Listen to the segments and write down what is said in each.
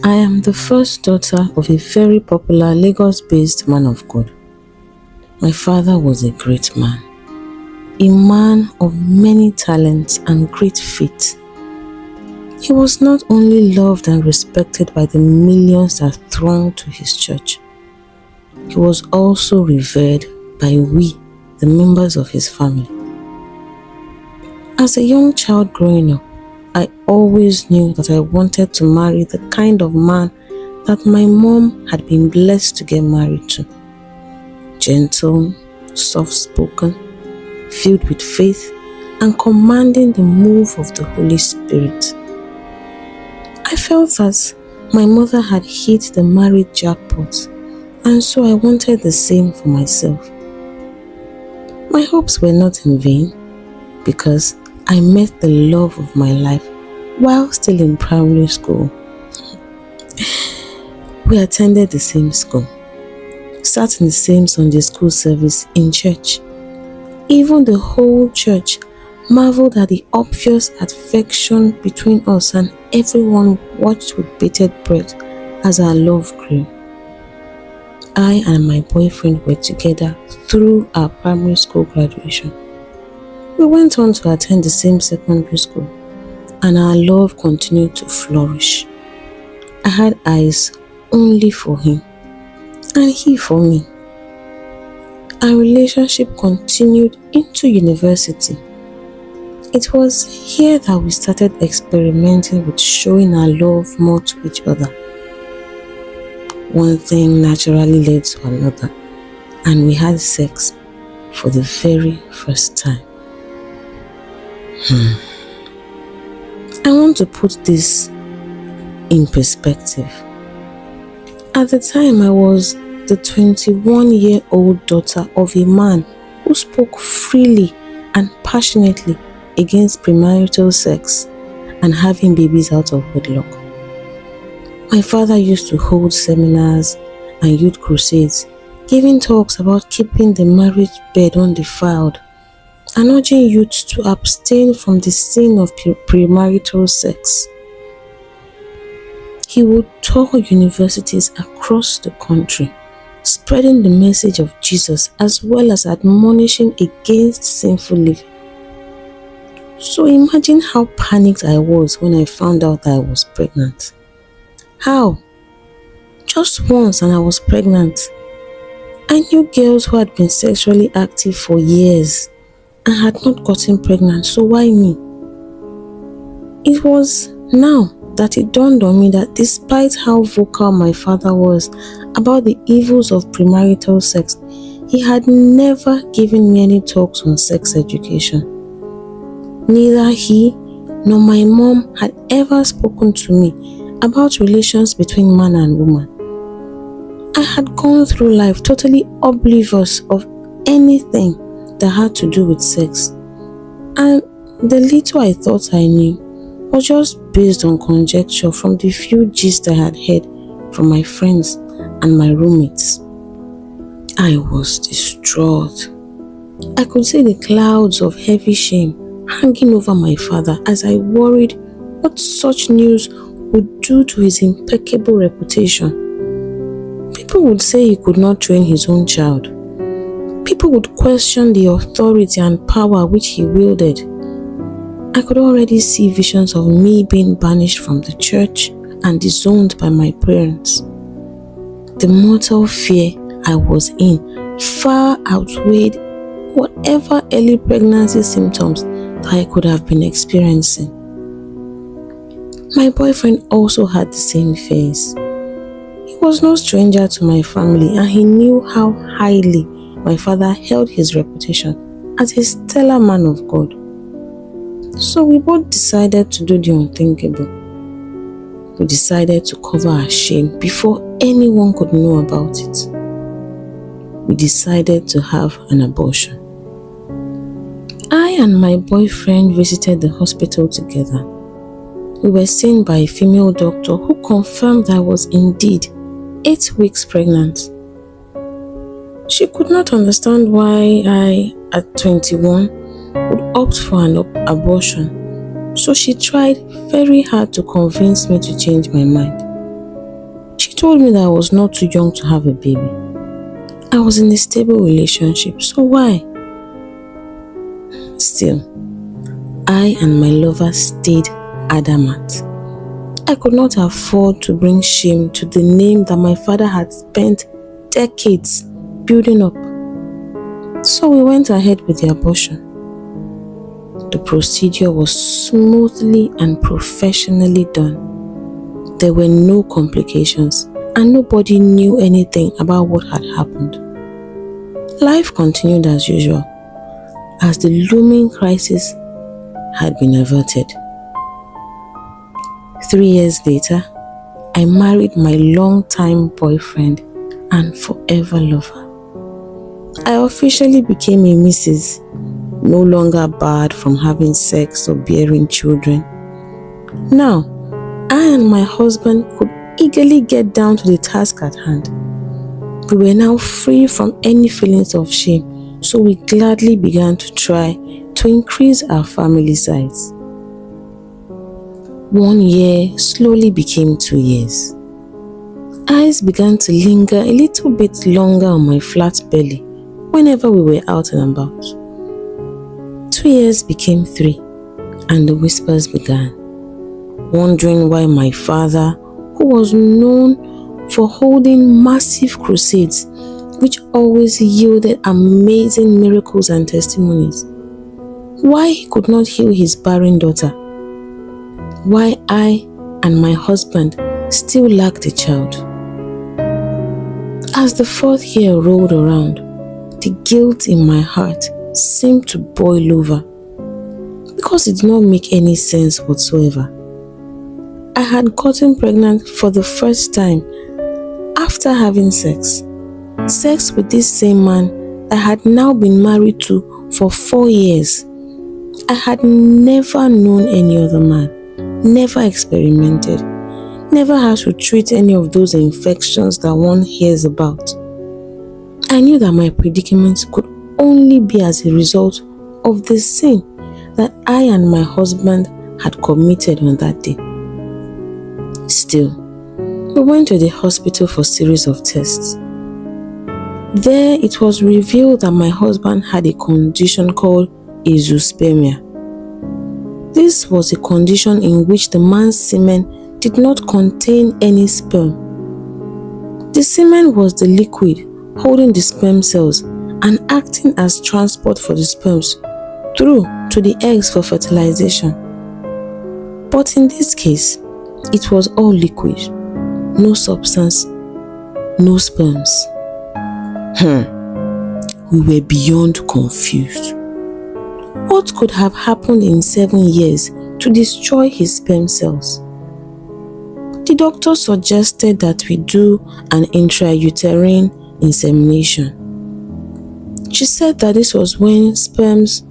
I am the first daughter of a very popular Lagos-based man of God. My father was a great man, a man of many talents and great faith. He was not only loved and respected by the millions that thronged to his church, he was also revered by we, the members of his family. As a young child growing up, I always knew that I wanted to marry the kind of man that my mom had been blessed to get married to. Gentle, soft-spoken, filled with faith, and commanding the move of the Holy Spirit. I felt that my mother had hit the marriage jackpot, and so I wanted the same for myself. My hopes were not in vain, because I met the love of my life while still in primary school. We attended the same school, sat in the same Sunday school service in church. Even the whole church marveled at the obvious affection between us, and everyone watched with bated breath as our love grew. I and my boyfriend were together through our primary school graduation. We went on to attend the same secondary school, and our love continued to flourish. I had eyes only for him, and he for me. Our relationship continued into university. It was here that we started experimenting with showing our love more to each other. One thing naturally led to another, and we had sex for the very first time. I want to put this in perspective. At the time, I was the 21-year-old daughter of a man who spoke freely and passionately against premarital sex and having babies out of wedlock. My father used to hold seminars and youth crusades, giving talks about keeping the marriage bed undefiled and urging youth to abstain from the sin of premarital sex. He would tour universities across the country, spreading the message of Jesus as well as admonishing against sinful living. So imagine how panicked I was when I found out that I was pregnant. How? Just once and I was pregnant. I knew girls who had been sexually active for years and had not gotten pregnant, so why me? It was now that it dawned on me that despite how vocal my father was about the evils of premarital sex, he had never given me any talks on sex education. Neither he nor my mom had ever spoken to me about relations between man and woman. I had gone through life totally oblivious of anything that had to do with sex, and the little I thought I knew was just based on conjecture from the few gist I had heard from my friends and my roommates. I was distraught. I could see the clouds of heavy shame hanging over my father as I worried what such news would do to his impeccable reputation. People would say he could not train his own child. People would question the authority and power which he wielded. I could already see visions of me being banished from the church and disowned by my parents. The mortal fear I was in far outweighed whatever early pregnancy symptoms that I could have been experiencing. My boyfriend also had the same fears. He was no stranger to my family, and he knew how highly my father held his reputation as a stellar man of God. So we both decided to do the unthinkable. We decided to cover our shame before anyone could know about it. We decided to have an abortion. I and my boyfriend visited the hospital together. We were seen by a female doctor who confirmed that I was indeed 8 weeks pregnant. She could not understand why I, at 21, would opt for an abortion, so she tried very hard to convince me to change my mind. She told me that I was not too young to have a baby. I was in a stable relationship, so why? Still, I and my lover stayed adamant. I could not afford to bring shame to the name that my father had spent decades building up. So we went ahead with the abortion. The procedure was smoothly and professionally done. There were no complications and nobody knew anything about what had happened. Life continued as usual, as the looming crisis had been averted. 3 years later, I married my long-time boyfriend and forever lover. I officially became a Mrs., no longer barred from having sex or bearing children. Now, I and my husband could eagerly get down to the task at hand. We were now free from any feelings of shame, so we gladly began to try to increase our family size. 1 year slowly became 2 years. Eyes began to linger a little bit longer on my flat belly whenever we were out and about. 2 years became 3, and the whispers began, wondering why my father, who was known for holding massive crusades which always yielded amazing miracles and testimonies, why he could not heal his barren daughter, why I and my husband still lacked a child. As the 4th year rolled around, the guilt in my heart seemed to boil over because it did not make any sense whatsoever. I had gotten pregnant for the first time after having sex with this same man I had now been married to for 4 years. I had never known any other man, never experimented, never had to treat any of those infections that one hears about. I knew that my predicament could only be as a result of the sin that I and my husband had committed on that day. Still, we went to the hospital for a series of tests. There it was revealed that my husband had a condition called azoospermia. This was a condition in which the man's semen did not contain any sperm. The semen was the liquid holding the sperm cells and acting as transport for the sperms through to the eggs for fertilization. But in this case, it was all liquid, no substance, no sperms. We were beyond confused. What could have happened in 7 years to destroy his sperm cells? The doctor suggested that we do an intrauterine insemination. She said that this was when sperms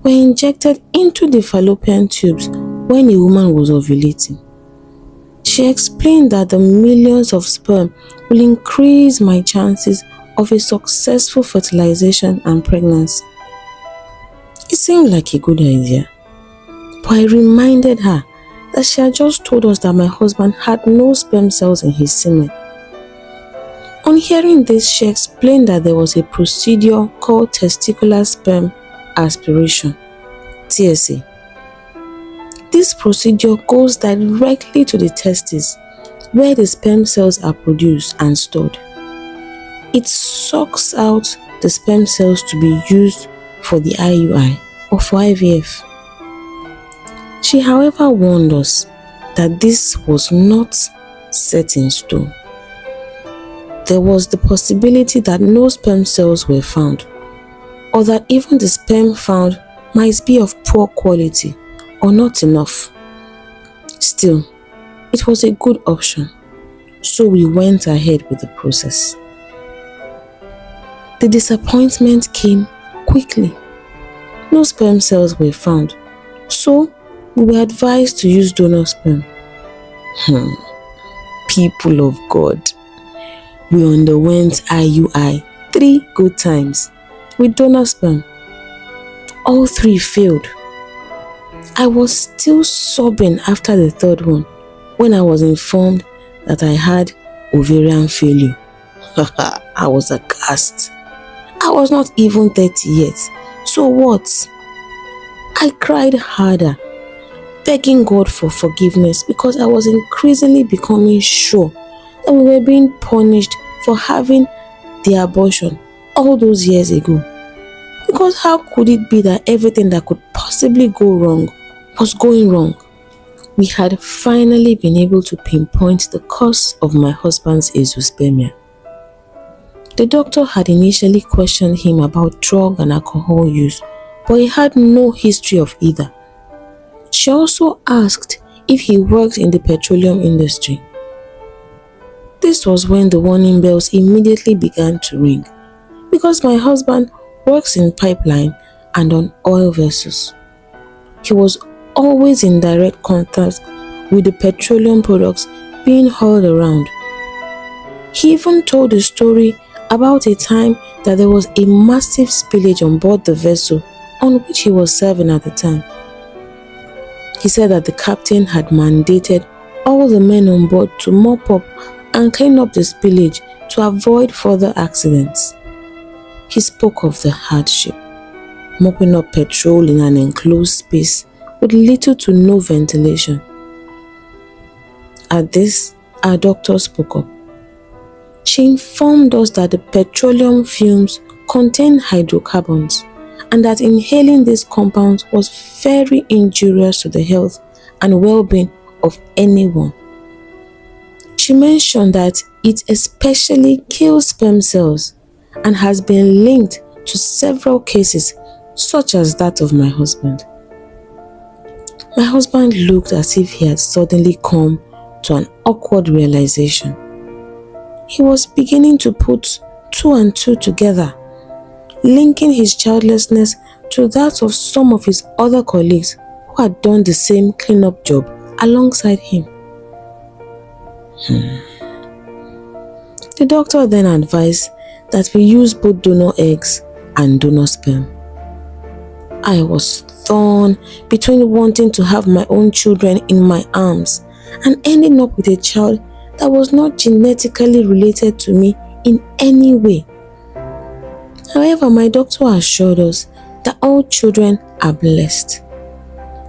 were injected into the fallopian tubes when a woman was ovulating. She explained that the millions of sperm will increase my chances of a successful fertilization and pregnancy. It seemed like a good idea, but I reminded her that she had just told us that my husband had no sperm cells in his semen. On hearing this, she explained that there was a procedure called testicular sperm aspiration, TSA. This procedure goes directly to the testes, where the sperm cells are produced and stored. It sucks out the sperm cells to be used for the IUI or for IVF. She, however, warned us that this was not set in stone. There was the possibility that no sperm cells were found, or that even the sperm found might be of poor quality or not enough. Still, it was a good option, so we went ahead with the process. The disappointment came quickly. No sperm cells were found, so we were advised to use donor sperm. People of God, we underwent IUI 3 good times with donor sperm. All 3 failed. I was still sobbing after the 3rd one when I was informed that I had ovarian failure. I was aghast. I was not even 30 yet. So what? I cried harder, begging God for forgiveness because I was increasingly becoming sure that we were being punished for having the abortion all those years ago. Because how could it be that everything that could possibly go wrong was going wrong? We had finally been able to pinpoint the cause of my husband's azoospermia. The doctor had initially questioned him about drug and alcohol use, but he had no history of either. She also asked if he worked in the petroleum industry. This was when the warning bells immediately began to ring, because my husband works in pipeline and on oil vessels. He was always in direct contact with the petroleum products being hauled around. He even told a story about a time that there was a massive spillage on board the vessel on which he was serving at the time. He said that the captain had mandated all the men on board to mop up and clean up the spillage to avoid further accidents. He spoke of the hardship, mopping up petrol in an enclosed space with little to no ventilation. At this, our doctor spoke up. She informed us that the petroleum fumes contain hydrocarbons and that inhaling these compounds was very injurious to the health and well-being of anyone. She mentioned that it especially kills sperm cells and has been linked to several cases such as that of my husband. My husband looked as if he had suddenly come to an awkward realization. He was beginning to put two and two together, linking his childlessness to that of some of his other colleagues who had done the same cleanup job alongside him. The doctor then advised that we use both donor eggs and donor sperm. I was torn between wanting to have my own children in my arms and ending up with a child that was not genetically related to me in any way. However, my doctor assured us that all children are blessed.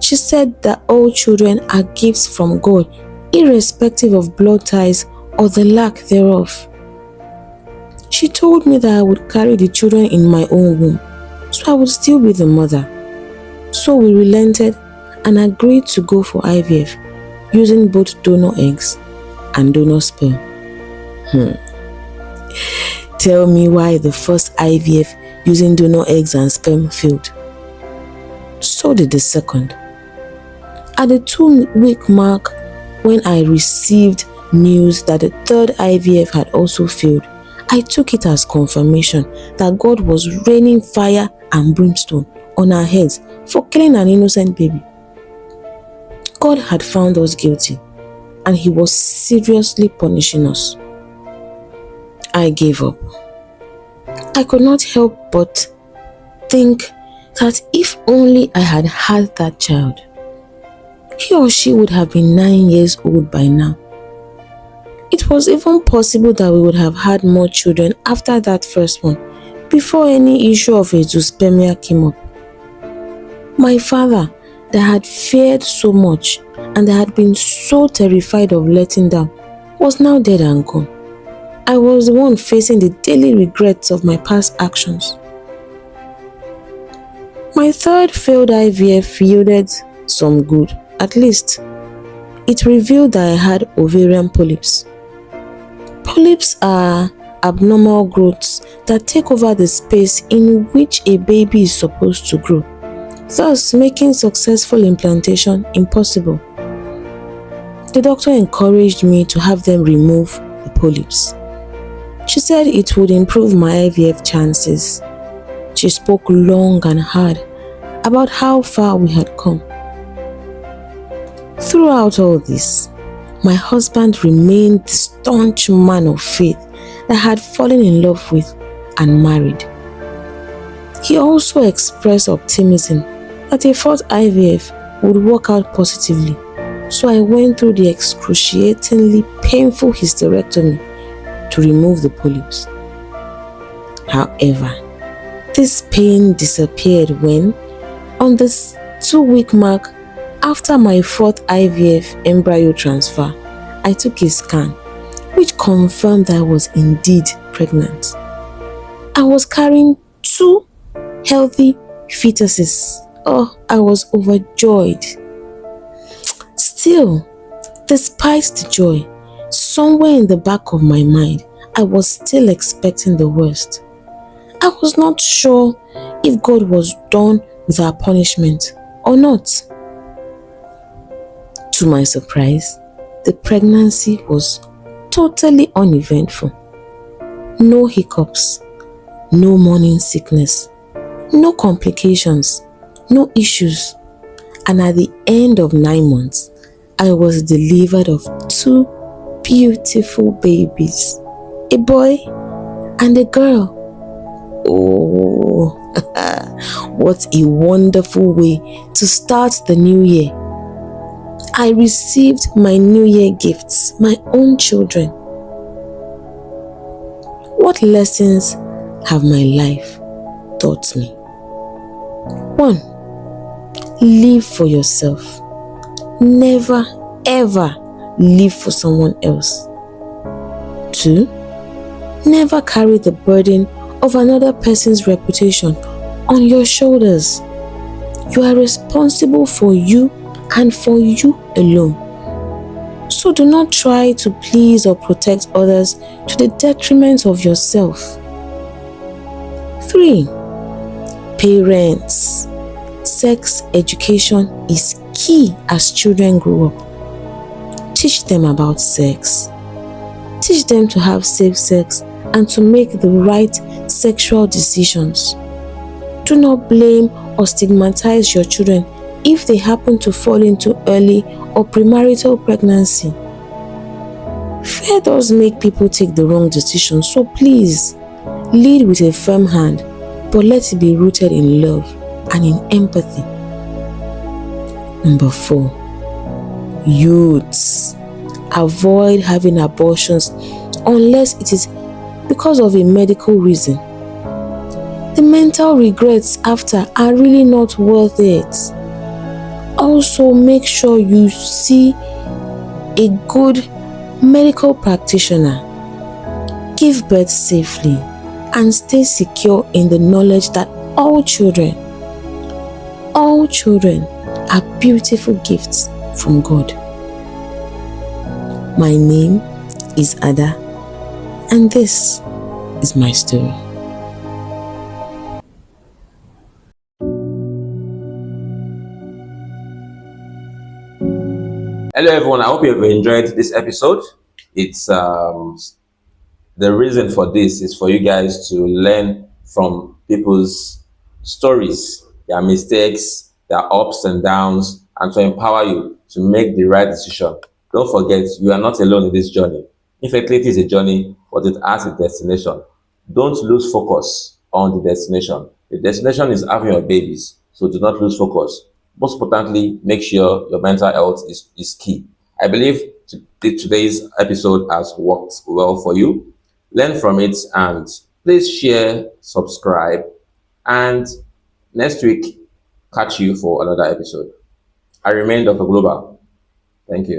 She said that all children are gifts from God, irrespective of blood ties or the lack thereof. She told me that I would carry the children in my own womb, so I would still be the mother. So we relented and agreed to go for IVF using both donor eggs and donor sperm. Tell me why the first IVF using donor eggs and sperm failed. So did the second. At the 2-week mark, when I received news that the third IVF had also failed, I took it as confirmation that God was raining fire and brimstone on our heads for killing an innocent baby. God had found us guilty, and He was seriously punishing us. I gave up. I could not help but think that if only I had had that child, he or she would have been 9 years old by now. It was even possible that we would have had more children after that first one, before any issue of azoospermia came up. My father, that had feared so much and that had been so terrified of letting down, was now dead and gone. I was the one facing the daily regrets of my past actions. My third failed IVF yielded some good. At least, it revealed that I had ovarian polyps. Polyps are abnormal growths that take over the space in which a baby is supposed to grow, thus making successful implantation impossible. The doctor encouraged me to have them remove the polyps. She said it would improve my IVF chances. She spoke long and hard about how far we had come. Throughout all this, my husband remained the staunch man of faith that I had fallen in love with and married. He also expressed optimism that a fourth IVF would work out positively, so I went through the excruciatingly painful hysterectomy to remove the polyps. However, this pain disappeared when, on the 2-week mark after my 4th IVF embryo transfer, I took a scan, which confirmed that I was indeed pregnant. I was carrying 2 healthy fetuses. Oh, I was overjoyed. Still, despite the joy, somewhere in the back of my mind, I was still expecting the worst. I was not sure if God was done with our punishment or not. To my surprise, the pregnancy was totally uneventful. No hiccups, no morning sickness, no complications, no issues. And at the end of 9 months, I was delivered of 2 beautiful babies, a boy and a girl. Oh, what a wonderful way to start the new year. I received my New Year gifts, my own children. What lessons have my life taught me? 1. Live for yourself. Never ever live for someone else. 2. Never carry the burden of another person's reputation on your shoulders. You are responsible for you and for you alone. So do not try to please or protect others to the detriment of yourself. 3. Parents, sex education is key as children grow up. Teach them about sex. Teach them to have safe sex and to make the right sexual decisions. Do not blame or stigmatize your children if they happen to fall into early or premarital pregnancy. Fear does make people take the wrong decision, so please lead with a firm hand, but let it be rooted in love and in empathy. Number 4, youths, avoid having abortions unless it is because of a medical reason. The mental regrets after are really not worth it. Also, make sure you see a good medical practitioner. Give birth safely and stay secure in the knowledge that all children are beautiful gifts from God. My name is Ada, and this is my story. Hello everyone, I hope you have enjoyed this episode. It's the reason for this is for you guys to learn from people's stories, their mistakes, their ups and downs, and to empower you to make the right decision. Don't forget, you are not alone in this journey. Infertility is a journey, but it has a destination. Don't lose focus on the destination. The destination is having your babies, so do not lose focus. Most importantly, make sure your mental health is key. I believe today's episode has worked well for you. Learn from it and please share, subscribe, and next week, catch you for another episode. I remain Dr. Global. Thank you.